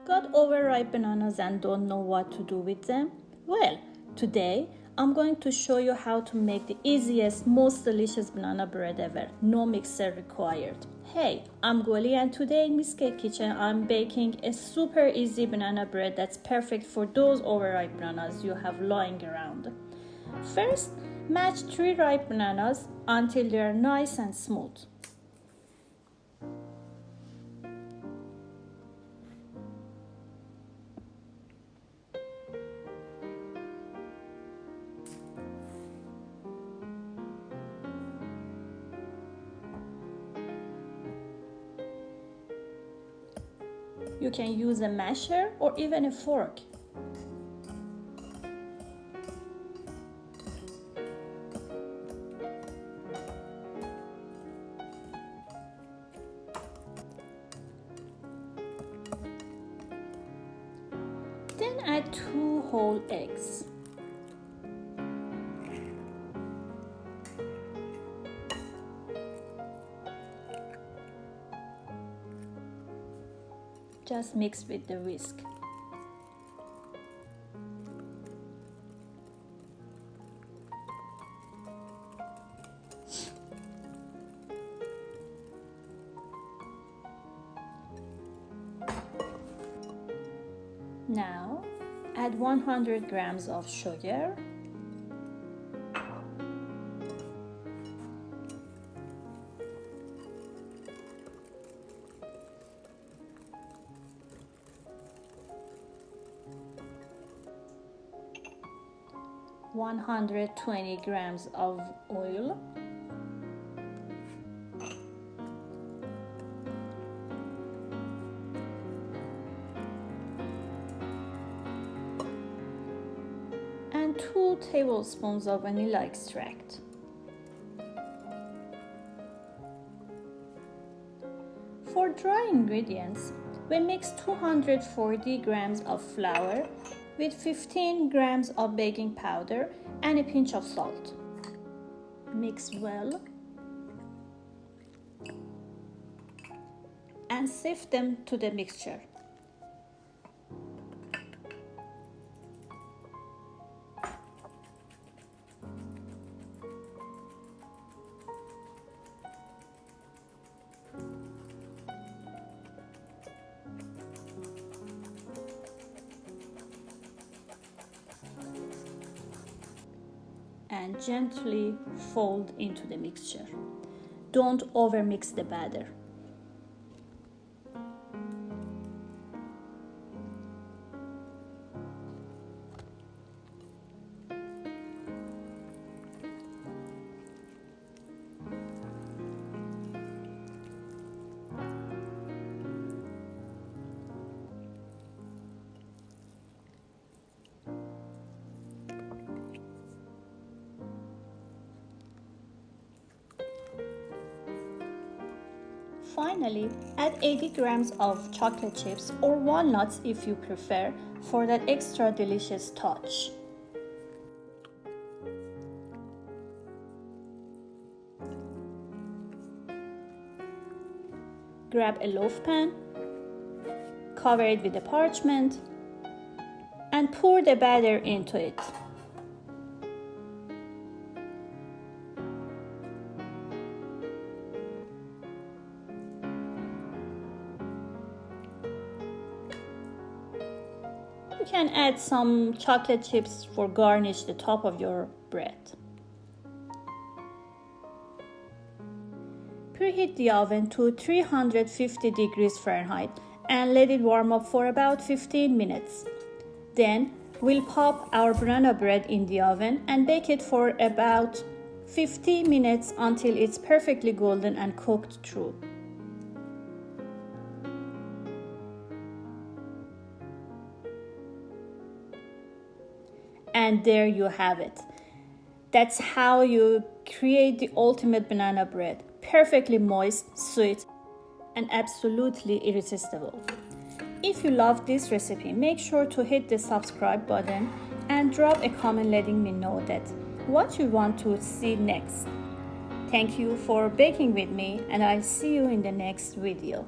Got overripe bananas and don't know what to do with them? Well, today I'm going to show you how to make the easiest, most delicious banana bread ever. No mixer required. Hey, I'm Goli and today in Miss Cake Kitchen I'm baking a super easy banana bread that's perfect for those overripe bananas you have lying around. First, mash 3 ripe bananas until they are nice and smooth. You can use a masher or even a fork. Then add 2 whole eggs. Just mix with the whisk. Now, add 100 grams of sugar, (120 grams of oil, and 2 tablespoons of vanilla extract. For dry ingredients, we mix 240 grams of flour with 15 grams of baking powder and a pinch of salt. Mix well and sift them to the mixture. And gently fold into the mixture. Don't overmix the batter. Finally, add 80 grams of chocolate chips or walnuts if you prefer for that extra delicious touch. Grab a loaf pan, cover it with a parchment, and pour the batter into it. You can add some chocolate chips for garnish the top of your bread. Preheat the oven to 350 degrees Fahrenheit and let it warm up for about 15 minutes. Then we'll pop our banana bread in the oven and bake it for about 50 minutes until it's perfectly golden and cooked through. And there you have it. That's how you create the ultimate banana bread. Perfectly moist, sweet, and absolutely irresistible. If you love this recipe, make sure to hit the subscribe button and drop a comment letting me know that what you want to see next. Thank you for baking with me, and I'll see you in the next video.